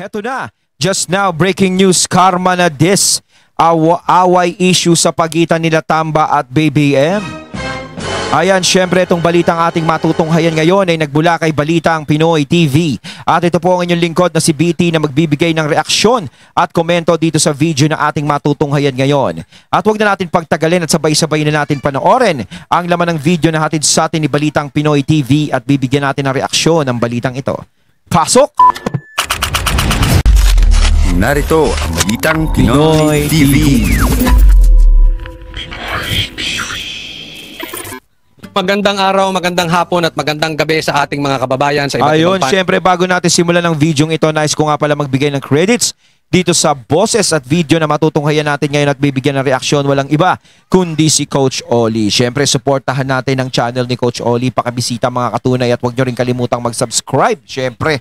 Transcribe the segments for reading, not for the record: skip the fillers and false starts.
Heto na, just now, breaking news, karma na this. Away issue sa pagitan nila Tamba at BBM. Ayan, syempre itong balitang ating matutunghayan ngayon ay nagbula kay Balitang Pinoy TV. At ito po ang inyong lingkod na si BT na magbibigay ng reaksyon at komento dito sa video na ating matutunghayan ngayon. At huwag na natin pagtagalin at sabay-sabay na natin panoorin ang laman ng video na hatid sa atin ni Balitang Pinoy TV at bibigyan natin ng reaksyon ng balitang ito. Pasok! Narito ang Balitang Pinoy TV. Magandang araw, magandang hapon at magandang gabi sa ating mga kababayan sa iba't Ayun, ibang syempre bago natin simulan ng video ito, nais ko nga pala magbigay ng credits dito sa boses at video na matutunghayan natin ngayon at bibigyan ng reaksyon. Walang iba kundi si Coach Oli. Syempre, supportahan natin ang channel ni Coach Oli. Pakabisita mga katunay at huwag nyo rin kalimutang mag-subscribe. Syempre,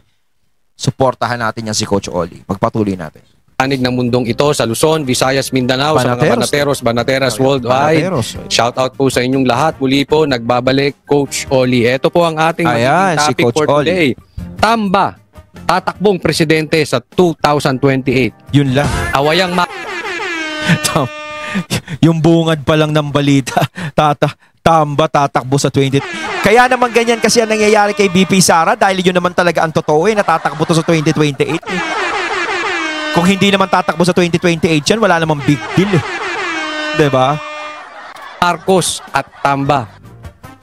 supportahan natin yan si Coach Oli. Magpatuloy natin. panig ng mundong ito sa Luzon, Visayas, Mindanao, sa mga Banateros worldwide. Shout out po sa inyong lahat. Muli po, nagbabalik Coach Oli. Ito po ang ating si topic Coach for today. Tamba, tatakbong presidente sa 2028. Yun lang. Awayang yung bungad pa lang ng balita. Tamba tatakbo sa 20. Kaya naman ganyan kasi ang nangyayari kay BP Sara dahil yun naman talaga ang totoo natatakbo to sa 2028. Kung hindi naman tatakbo sa 2028 yan, wala namang big deal. Diba? Marcos at Tamba.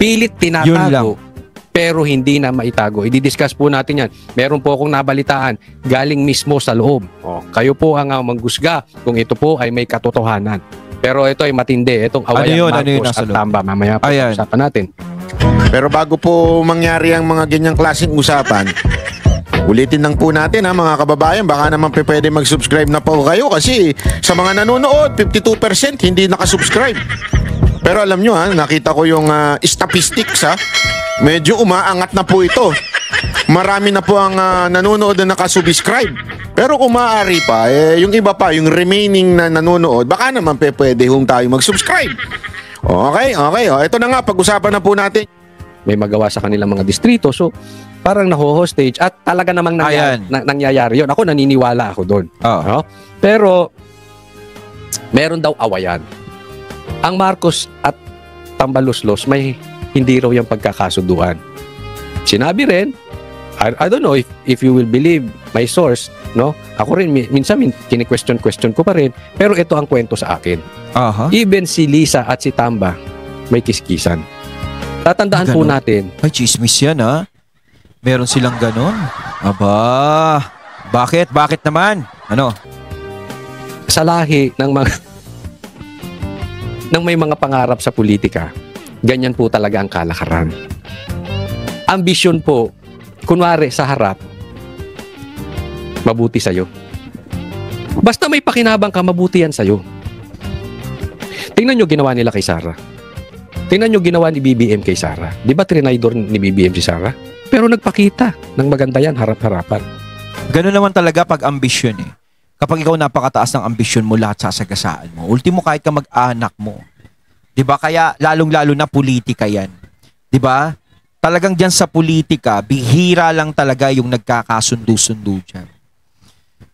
Pilit tinatago pero hindi na maitago. I-discuss po natin yan. Meron po akong nabalitaan galing mismo sa loob. Kayo po ang manggusga kung ito po ay may katotohanan. Pero ito ay matindi. Itong awayang Marcos at Tamba. Mamaya po usapan natin. Pero bago po mangyari ang mga ganyang klaseng usapan, ulitin lang po natin mga kababayan, baka naman pwede mag-subscribe na po kayo kasi sa mga nanonood, 52% hindi nakasubscribe. Pero alam nyo nakita ko yung statistics medyo umaangat na po ito. Marami na po ang nanonood na nakasubscribe. Pero kung maaari pa, yung iba pa, yung remaining na nanonood, baka naman pwede tayo mag-subscribe. Okay. Ito na nga, pag-usapan na po natin. May magawa sa kanilang mga distrito. So, parang naho-hostage at talaga namang nangyayari yun. Ako, naniniwala ako doon. Pero, meron daw awayan. Ang Marcos at Tambaluslos, may hindi raw yung pagkakasunduan. Sinabi rin, I don't know if you will believe my source, no? Ako rin, minsan kini-question ko pa rin, pero ito ang kwento sa akin. Even si Lisa at si Tamba, may kiskisan. Tatandaan po natin. Ay, chismis yan meron silang ganon. Aba, bakit? Bakit naman? Ano? Sa lahi ng mga ng may mga pangarap sa politika, ganyan po talaga ang kalakaran. Ambisyon po, kunwari sa harap, mabuti sa'yo. Basta may pakinabang ka, mabuti yan sa'yo. Tingnan nyo ginawa nila kay Sara. Tingnan nyo ginawa ni BBM kay Sara. Di ba trinaydor ni BBM si Sara? Pero nagpakita ng maganda yan, harap-harapan. Ganun naman talaga pag ambisyon Kapag ikaw napakataas ng ambisyon mo, lahat sasagasaan mo. Ultimo kahit ka mag-anak mo. Di ba? Kaya lalong-lalo na politika yan. Di ba? Talagang dyan sa politika, bihira lang talaga yung nagkakasundo-sundo dyan.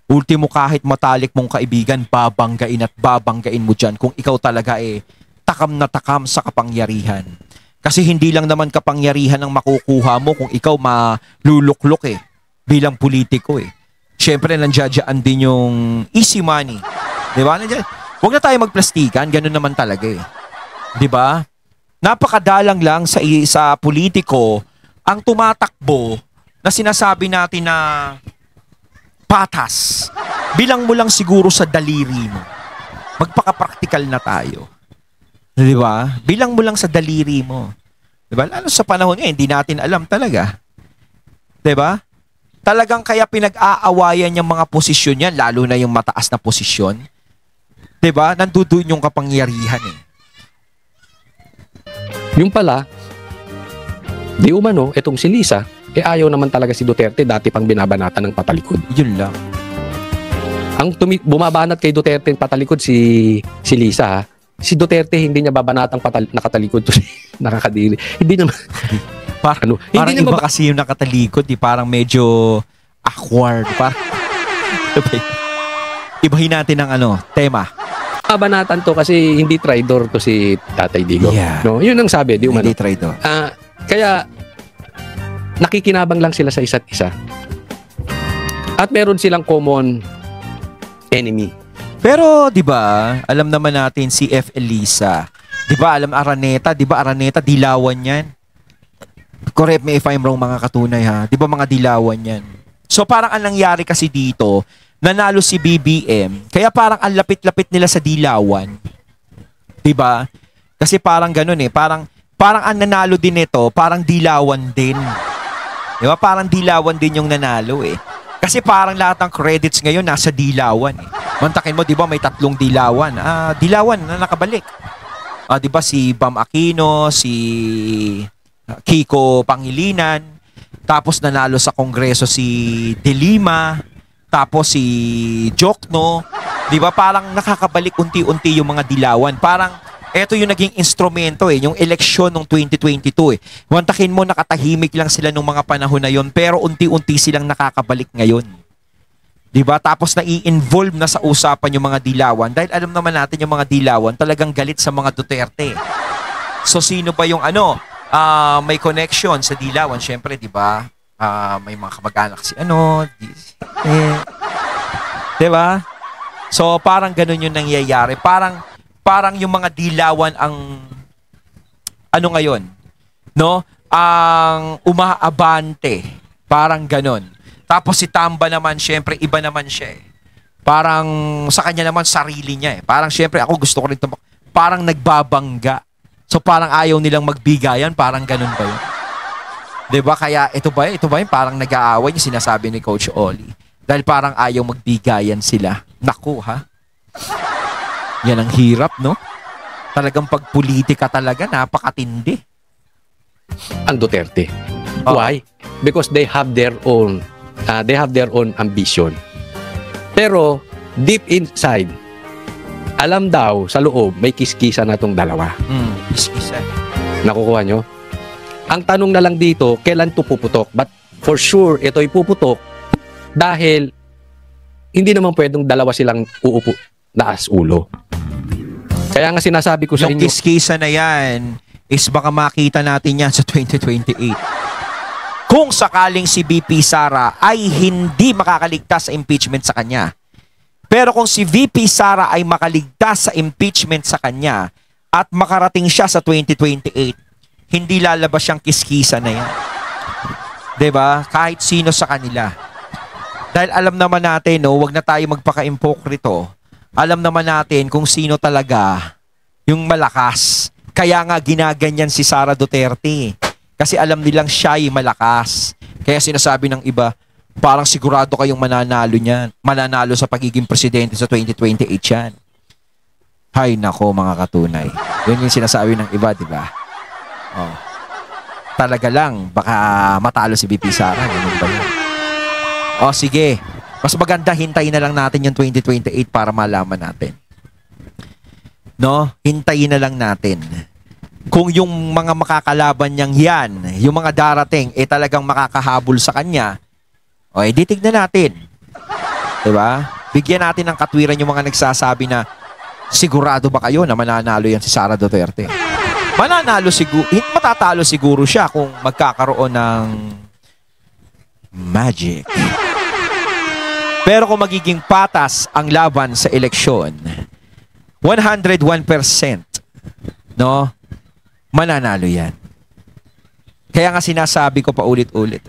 Ultimo kahit matalik mong kaibigan, babanggain at babanggain mo dyan kung ikaw talaga takam na takam sa kapangyarihan. Kasi hindi lang naman kapangyarihan ang makukuha mo kung ikaw maluluklok bilang politiko Siyempre nandiyan din yung easy money. 'Di ba? Huwag na tayo magplastikan, ganun naman talaga 'Di ba? Napakadalang lang sa politiko ang tumatakbo na sinasabi natin na patas. Bilang mo lang siguro sa daliri mo. Magpaka-practical na tayo. 'Di ba? Bilang mo lang sa daliri mo. 'Di ba? Lalo sa panahon ngayon, hindi natin alam talaga. 'Di ba? Talagang kaya pinag-aawayan yung mga posisyon yan, lalo na yung mataas na posisyon. 'Di ba? Nandoon yung kapangyarihan Yung pala, di umano, itong si Lisa, ayaw naman talaga si Duterte, dati pang binabanatan ng patalikod. Yun lang. Ang bumabanat kay Duterte patalikod si Lisa, si Duterte hindi niya babanatang nakatalikod nakakadiri. Hindi naman parang iba kasi yung nakatalikod, parang medyo awkward. Ibahin natin ang tema. Kabanatan to kasi hindi traidor to si Tatay Digong. Yeah. No, yun ang sabi, di umano. Hindi traidor. Kaya nakikinabang lang sila sa isa't isa. At meron silang common enemy. Pero 'di ba, alam naman natin si F. Elisa. 'Di ba, alam Araneta, 'di ba Araneta dilawan 'yan. Correct me if I'm wrong mga katunay ha. 'Di ba mga dilawan 'yan. So parang ang nangyari kasi dito, nanalo si BBM, kaya parang ang lapit-lapit nila sa dilawan. 'Di ba? Kasi parang ganoon parang ang nanalo din nito, parang dilawan din. 'Di ba? Parang dilawan din yung nanalo Kasi parang lahat ng credits ngayon nasa dilawan Mantakin mo, 'di ba, may 3 dilawan. Dilawan na nakabalik. 'Di ba si Bam Aquino, si Kiko Pangilinan, tapos nanalo sa Kongreso si De Lima, tapos si Jokno, 'di ba? Parang nakakabalik unti-unti yung mga dilawan. Parang eto yung naging instrumento yung eleksyon ng 2022 Mantakin mo, nakatahimik lang sila nung mga panahon na yon, pero unti-unti silang nakakabalik ngayon. 'Di ba? Tapos nai-involve na sa usapan yung mga dilawan dahil alam naman natin yung mga dilawan talagang galit sa mga Duterte. So sino ba yung may connection sa dilawan? Syempre, 'di ba? May mga kamag-anak si 'di ba? So parang ganun yung nangyayari. Parang yung mga dilawan ang ngayon, no? Ang umaabante. Parang ganun. Tapos si Tamba naman, syempre iba naman siya Parang sa kanya naman sarili niya Parang syempre ako gusto ko rin parang nagbabangga. So parang ayaw nilang magbigayan, parang ganun ba yun? 'Di ba? Kaya ito ba yun parang nag-aaway yung sinasabi ni Coach Oli. Dahil parang ayaw magbigayan sila. Naku ha. Yan ang hirap, no? Talagang pagpolitika talaga, napakatindi. Ang Duterte. Why? Because they have their own ambition. Pero deep inside, alam daw sa loob may kiskisa na tong dalawa. Kiskisa. Nakukuha nyo? Ang tanong na lang dito, kailan to puputok? But for sure, ito'y puputok dahil hindi naman pwedeng dalawa silang uupo naas ulo. Kaya nga sinasabi ko sa inyo, yung kiskisa na yan is baka makita natin yan sa 2028. Kung sakaling si VP Sara ay hindi makakaligtas sa impeachment sa kanya. Pero kung si VP Sara ay makaligtas sa impeachment sa kanya at makarating siya sa 2028, hindi lalabas siyang kiskisa na yan. 'Di ba? Kahit sino sa kanila. Dahil alam naman natin, wag na tayo magpaka-impokrito. Alam naman natin kung sino talaga yung malakas. Kaya nga ginaganyan si Sara Duterte. Kasi alam nilang siya ay malakas. Kaya sinasabi ng iba, parang sigurado kayong mananalo niyan. Mananalo sa pagiging presidente sa 2028 yan. Hay nako mga katunay. Yun yung sinasabi ng iba, di ba? Talaga lang, baka matalo si VP Sara. Ganun ba yun? Sige. Mas maganda, hintayin na lang natin yung 2028 para malaman natin. No? Hintayin na lang natin. Kung yung mga makakalaban niyang yan, yung mga darating, talagang makakahabol sa kanya, di tignan natin. Diba? Bigyan natin ng katwiran yung mga nagsasabi na sigurado ba kayo na mananalo yan si Sara Duterte? Mananalo siguro, matatalo siguro siya kung magkakaroon ng magic. Pero kung magiging patas ang laban sa eleksyon, 101%, no? Mananalo yan. Kaya nga sinasabi ko pa ulit-ulit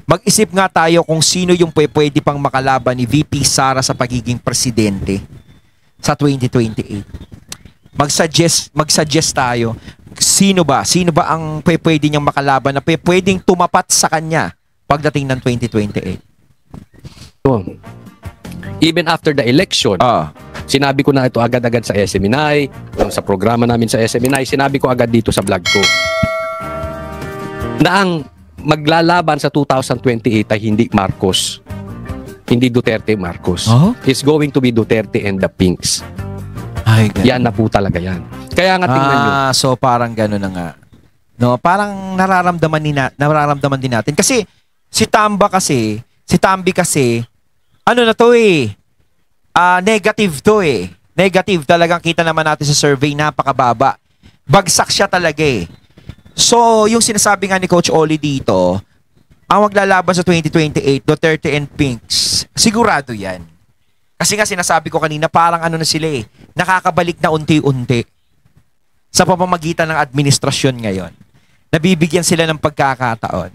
Mag-isip nga tayo kung sino yung pwede pang makalaban ni VP Sara sa pagiging presidente sa 2028. Mag-suggest tayo. Sino ba ang pwede niyang makalaban na pwedeng tumapat sa kanya pagdating ng 2028? Even after the election, sinabi ko na ito agad-agad sa SMNI, sa programa namin sa SMNI, sinabi ko agad dito sa vlog ko na ang maglalaban sa 2028 ay hindi Marcos, hindi Duterte Marcos. It's going to be Duterte and the Pinks. Yan na po talaga yan. Kaya nga tingnan nyo. So parang gano'n na nga. No, parang nararamdaman din natin. Kasi si Tambi kasi, ano na to negative to Negative talagang kita naman natin sa survey, napakababa. Bagsak siya talaga So, yung sinasabi nga ni Coach Oli dito, ang maglalaban sa 2028, Duterte and Pinks, sigurado yan. Kasi nga sinasabi ko kanina, parang ano na sila nakakabalik na unti-unti sa pamamagitan ng administrasyon ngayon. Nabibigyan sila ng pagkakataon.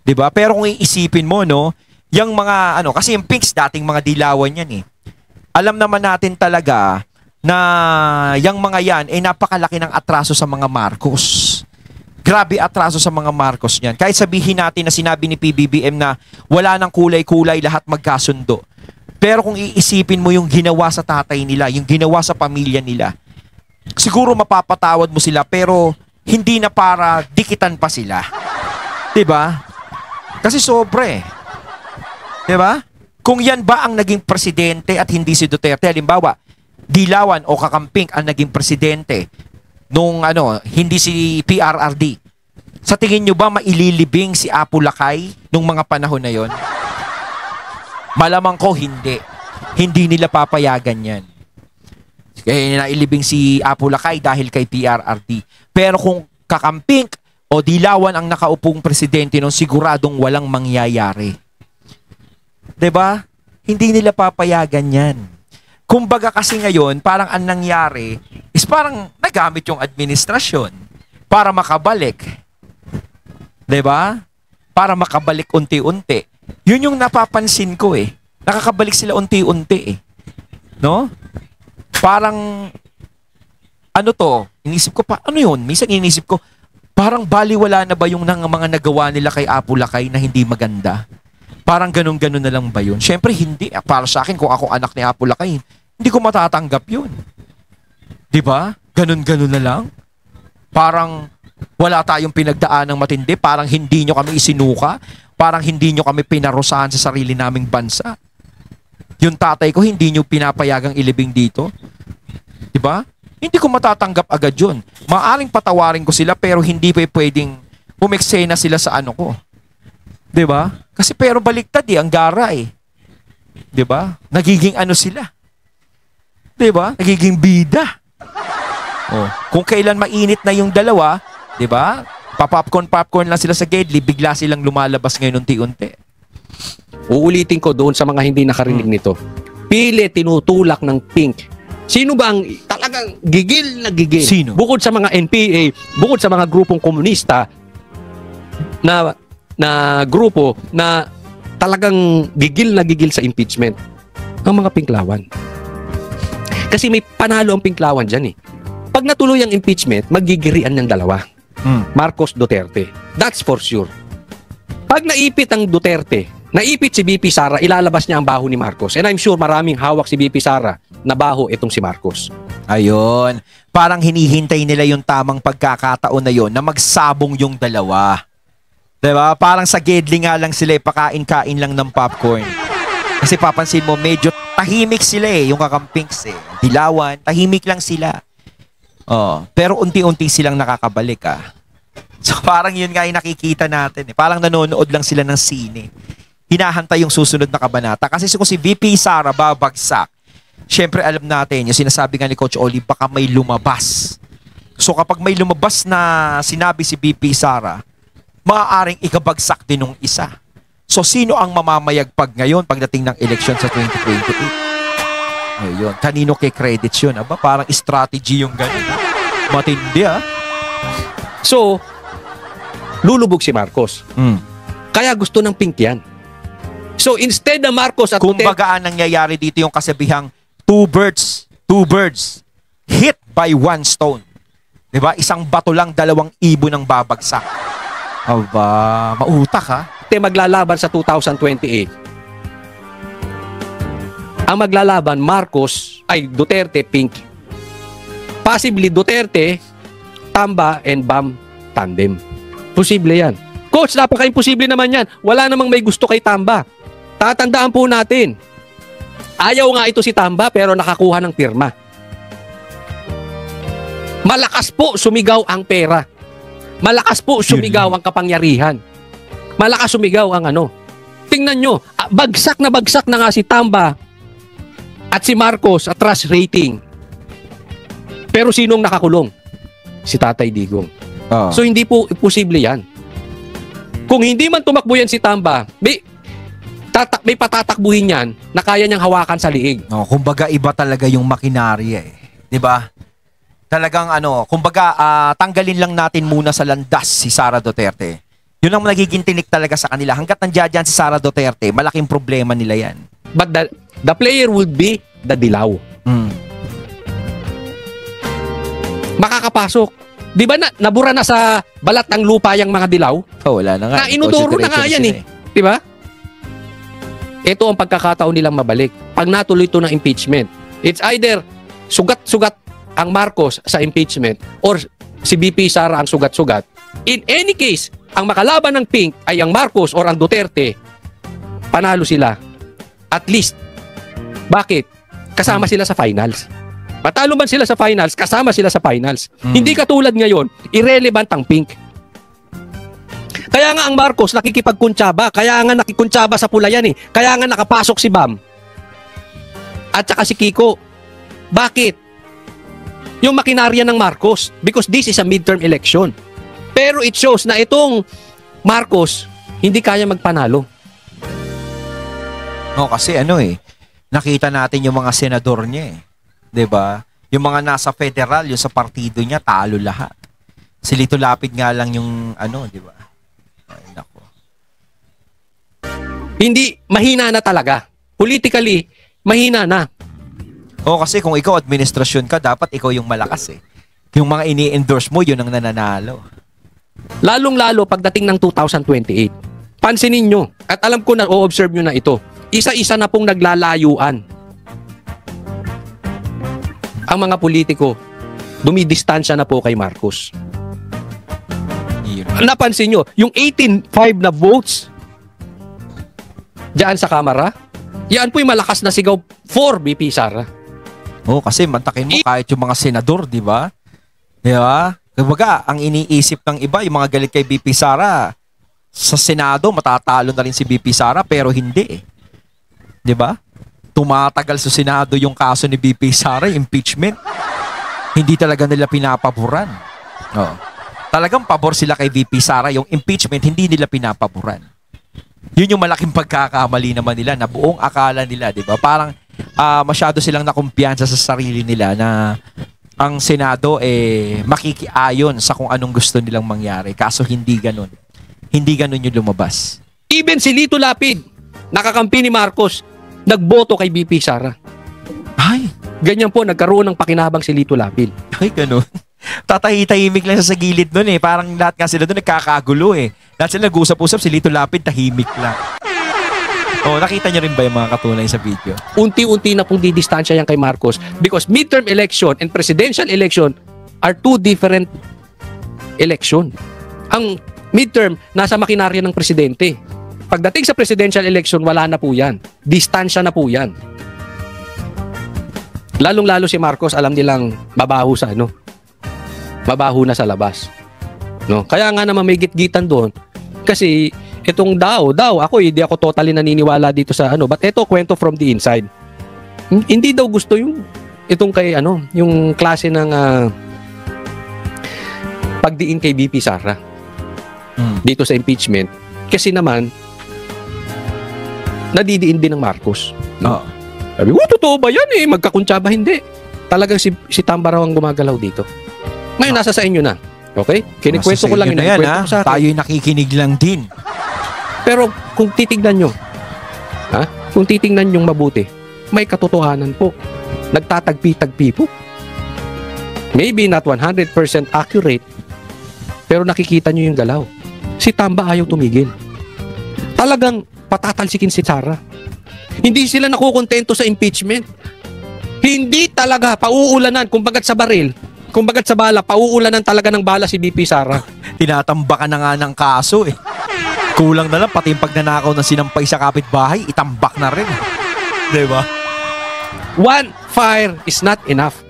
'Di ba? Pero kung iisipin mo, no, yung mga, kasi yung Pinks, dating mga dilawan yan Alam naman natin talaga na yung mga yan, napakalaki ng atraso sa mga Marcos. Grabe atraso sa mga Marcos niyan. Kahit sabihin natin na sinabi ni PBBM na wala nang kulay-kulay, lahat magkasundo. Pero kung iisipin mo yung ginawa sa tatay nila, yung ginawa sa pamilya nila, siguro mapapatawad mo sila pero hindi na para dikitan pa sila. 'Di ba? Kasi sobre. 'Di ba? Kung yan ba ang naging presidente at hindi si Duterte, halimbawa, Dilawan o Kakamping ang naging presidente nung hindi si PRRD. Sa tingin nyo ba maililibing si Apo Lakay nung mga panahon na yon? Malamang ko hindi. Hindi nila papayagan yan. Kaya nailibing si Apo Lakay dahil kay PRRD. Pero kung Kakamping o Dilawan ang nakaupong presidente nung siguradong walang mangyayari. 'Di ba? Hindi nila papayagan 'yan. Kumbaga kasi ngayon, parang ang nangyari is parang nagamit yung administrasyon para makabalik. 'Di ba? Para makabalik unti-unti. 'Yun yung napapansin ko Nakakabalik sila unti-unti No? Parang inisip ko pa, yun? Minsan inisip ko, parang baliwala na ba yung mga nagawa nila kay Apo Lakay na hindi maganda? Parang ganun-ganun na lang ba yun? Siyempre, hindi. Para sa akin, kung ako anak ni Apo Lakay, hindi ko matatanggap yun. Diba? Ganun-ganun na lang. Parang wala tayong pinagdaan ng matindi. Parang hindi nyo kami isinuka. Parang hindi nyo kami pinarusahan sa sarili naming bansa. Yung tatay ko, hindi nyo pinapayagang ilibing dito. Diba? Hindi ko matatanggap agad yun. Maaring patawarin ko sila pero hindi pa pwedeng umeksena sila sa ko. 'Di ba? Kasi pero baliktad ang gara 'Di ba? Nagiging sila. 'Di ba? Nagiging bida. Kung kailan mainit na yung dalawa, 'di ba? Popcorn lang sila sa gedli, bigla silang lumalabas ngayon unti-unti. Uulitin ko doon sa mga hindi nakarinig nito. Pili tinutulak ng Pink. Sino ba ang talagang gigil na gigil? Sino? Bukod sa mga NPA, bukod sa mga grupong komunista na grupo na talagang gigil na gigil sa impeachment, ang mga Pinklawan. Kasi may panalo ang Pinklawan dyan Pag natuloy ang impeachment, magigirian ng dalawa. Marcos Duterte. That's for sure. Pag naipit ang Duterte, naipit si BP Sara, ilalabas niya ang baho ni Marcos. And I'm sure maraming hawak si BP Sara na baho itong si Marcos. Ayun. Parang hinihintay nila yung tamang pagkakataon na yon na magsabong yung dalawa. Diba? Parang sa gedli nga lang sila pakain-kain lang ng popcorn. Kasi papansin mo, medyo tahimik sila yung Kakampings Dilawan, tahimik lang sila. Pero unti-unti silang nakakabalik So parang yun nga yung nakikita natin Parang nanonood lang sila ng sine. Hinahantay yung susunod na kabanata. Kasi kung si VP Sara babagsak, syempre alam natin, yung sinasabi nga ni Coach Oli, baka may lumabas. So kapag may lumabas na sinabi si VP Sara, maaaring ikabagsak din ng isa. So sino ang mamamayagpag ngayon pagdating ng eleksyon sa 2028? Ayun, kanino kay credits yun? Aba, parang strategy yung ganun. Matindi So, lulubog si Marcos. Kaya gusto ng Pink yan. So instead na Marcos at kumbaga ang nangyayari dito yung kasabihang two birds hit by one stone. 'Di ba? Isang bato lang, dalawang ibon ang babagsak. Aba, mautak maglalaban sa 2028. Ang maglalaban Duterte, Pink. Possibly Duterte, Tamba and Bam tandem. Posible yan. Coach, napaka-imposible naman yan. Wala namang may gusto kay Tamba. Tatandaan po natin. Ayaw nga ito si Tamba pero nakakuha ng pirma. Malakas po sumigaw ang pera. Malakas po sumigaw ang kapangyarihan. Malakas sumigaw ang Tingnan nyo, bagsak na nga si Tamba at si Marcos at trust rating. Pero sinong nakakulong? Si Tatay Digong. So hindi po posible yan. Kung hindi man tumakbo yan si Tamba, may patatakbuhin yan na kaya niyang hawakan sa liig. Kumbaga iba talaga yung makinarya eh. 'Di ba? Talagang kumbaga tanggalin lang natin muna sa landas si Sara Duterte. Yun ang nagiging tinik talaga sa kanila. Hanggat nandiyan si Sara Duterte, malaking problema nila yan. But the player would be the Dilaw. Makakapasok. Di ba nabura na sa balat ng lupa yung mga Dilaw? Wala na nga. Inudoro na nga yan eh. Di ba? Ito ang pagkakataon nilang mabalik. Pag natuloy ito ng impeachment, it's either sugat-sugat ang Marcos sa impeachment or si BP Sara ang sugat-sugat. In any case, ang makalaban ng Pink ay ang Marcos or ang Duterte, panalo sila. At least. Bakit? Kasama sila sa finals. Matalo man sila sa finals, kasama sila sa finals. Hindi katulad ngayon, irrelevant ang Pink. Kaya nga ang Marcos nakikipagkuntsaba, kaya nga nakikuntsaba sa Pulayan eh. Kaya nga nakapasok si Bam. At saka si Kiko. Bakit? Yung makinarya ng Marcos. Because this is a midterm election. Pero it shows na itong Marcos hindi kaya magpanalo. Kasi nakita natin yung mga senador niya eh. 'Di ba? Yung mga nasa federal, yung sa partido niya, talo lahat. Si Lito Lapid nga lang yung 'di ba? Ay, nako. Hindi, mahina na talaga. Politically, mahina na. Kasi kung ikaw administrasyon ka, dapat ikaw yung malakas eh. Yung mga ini-endorse mo, yun ang nananalo. Lalong-lalo pagdating ng 2028. Pansinin nyo, at alam ko na o-observe nyo na ito, isa-isa na pong naglalayuan. Ang mga politiko, dumidistansya na po kay Marcos. Napansin nyo, yung 18-5 na votes diyan sa Kamara, yan po yung malakas na sigaw for BP Sara. Kasi mantakin mo kahit yung mga senador, di ba? Di ba? Kumbaga, ang iniisip ng iba, yung mga galit kay BP Sara, sa Senado, matatalo na rin si BP Sara, pero hindi eh. Di ba? Tumatagal sa Senado yung kaso ni BP Sara, impeachment. Hindi talaga nila pinapaboran. Talagang pabor sila kay BP Sara, yung impeachment, hindi nila pinapaboran. Yun yung malaking pagkakamali naman nila, na buong akala nila, di ba? Parang masyado silang nakumpiyansa sa sarili nila na ang Senado makikiayon sa kung anong gusto nilang mangyari. Kaso hindi ganun. Hindi ganun yung lumabas. Even si Lito Lapid, nakakampi ni Marcos, nagboto kay BP Sara. Ay! Ganyan po, nagkaroon ng pakinabang si Lito Lapid. Ay, ganun. Tatahimik lang sa gilid nun eh. Parang lahat nga sila dun nagkakagulo eh. Lahat sila nag-usap-usap, si Lito Lapid tahimik lang. Nakita niyo rin ba yung mga katunay sa video? Unti-unti na pong didistansya yan kay Marcos because midterm election and presidential election are two different election. Ang midterm, nasa makinarya ng presidente. Pagdating sa presidential election, wala na po yan. Distansya na po yan. Lalong-lalo si Marcos, alam nilang babaho sa babaho na sa labas. Kaya nga naman may gitgitan doon. Kasi itong daw, ako hindi ako totally naniniwala dito sa but ito kwento from the inside. Hindi daw gusto itong kay yung klase ng pagdiin kay BP Sara. Dito sa impeachment kasi naman nadidiin din ng Marcos. Sabi ko, totoo ba yan magkakuntsaba hindi. Talagang si Tamba raw ang gumagalaw dito. Ngayon nasa sa inyo na. Okay? Kinikwento ko lang yan. Tayo'y nakikinig lang din. Pero kung titignan nyo, kung titignan nyo mabuti, may katotohanan po. Nagtatagpi-tagpi po. Maybe not 100% accurate, pero nakikita nyo yung galaw. Si Tamba ayaw tumigil. Talagang patatalsikin si Sara. Hindi sila nakukontento sa impeachment. Hindi talaga pauulanan, kumbagat sa baril, kumbagat sa bala, pauulanan talaga ng bala si BP Sara. Tinatamba ka na nga ng kaso eh. Kulang na lang, pati yung pagnanakaw ng sinampay sa kapitbahay, itambak na rin. Diba? One fire is not enough.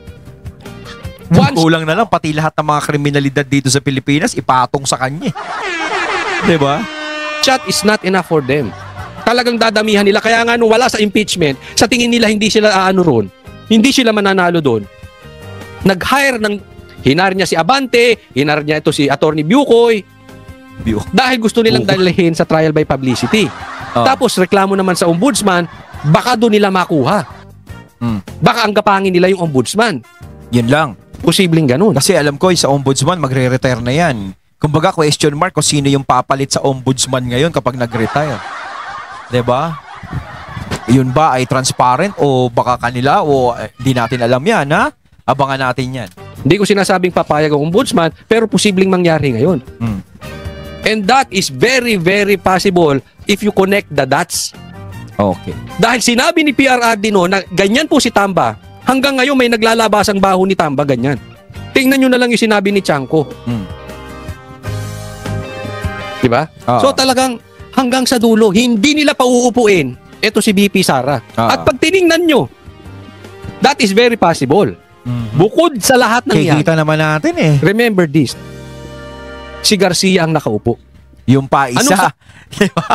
Kulang na lang, pati lahat ng mga kriminalidad dito sa Pilipinas, ipatong sa kanya. Diba? Shot is not enough for them. Talagang dadamihan nila. Kaya nga nung wala sa impeachment, sa tingin nila hindi sila ron. Hindi sila mananalo doon. Nag-hire ng, hinar niya si Abante, hinar niya ito si Attorney Bucoy. Dahil gusto nilang dalhin sa trial by publicity. Tapos reklamo naman sa ombudsman, baka doon nila makuha. Baka ang kapangin nila yung ombudsman. Yun lang. Posibleng ganun. Kasi alam ko, sa ombudsman, magre-retire na yan. Kumbaga, question mark kung sino yung papalit sa ombudsman ngayon kapag nag-retire. Diba? Yun ba ay transparent o baka kanila o hindi natin alam yan, ha? Abangan natin yan. Hindi ko sinasabing papayag ang ombudsman, pero posibleng mangyari ngayon. And that is very, very possible if you connect the dots. Okay. Dahil sinabi ni PRRD no, na ganyan po si Tamba, hanggang ngayon may naglalabasang baho ni Tamba, ganyan. Tingnan nyo na lang yung sinabi ni Chanco. Diba? So talagang hanggang sa dulo, hindi nila pauupuin. Ito si BP Sara. At pag tiningnan nyo, that is very possible. Bukod sa lahat ng yan. Kikita naman natin eh. Remember this. Si Garcia ang nakaupo. Yung pa isa. Diba?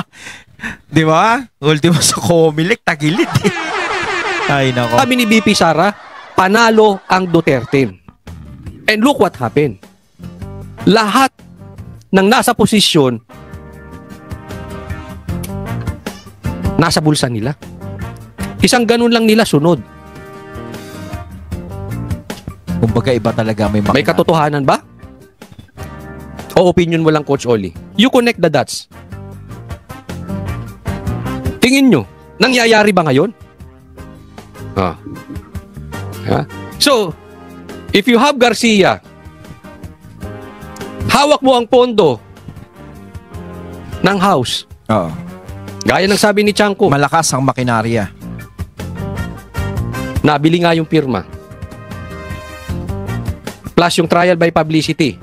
Diba? Ultimo sa Comelec, tagilid eh. Ay, nako. Sabi ni BP Sara, panalo ang Duterte. And look what happened. Lahat ng nasa posisyon, nasa bulsa nila. Isang ganun lang nila sunod. Kumbaga iba talaga may makina. May katotohanan ba? O opinion mo lang, Coach Oli? You connect the dots. Tingin nyo, nangyayari ba ngayon? So, if you have Garcia, hawak mo ang pondo ng House. Gaya ng sabi ni Chanco. Malakas ang makinarya. Nabili nga yung pirma. Plus yung trial by publicity.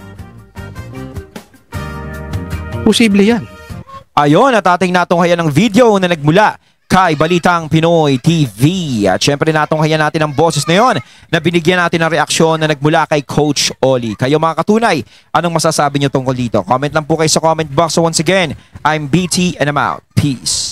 Posible yan. Ayon, at ating natunghayan ng video na nagmula kay Balitang Pinoy TV. At syempre natunghayan natin ang boses na yon na binigyan natin ng reaksyon na nagmula kay Coach Oli. Kayo mga katunay, anong masasabi nyo tungkol dito? Comment lang po kayo sa comment box. So once again, I'm BT and I'm out. Peace.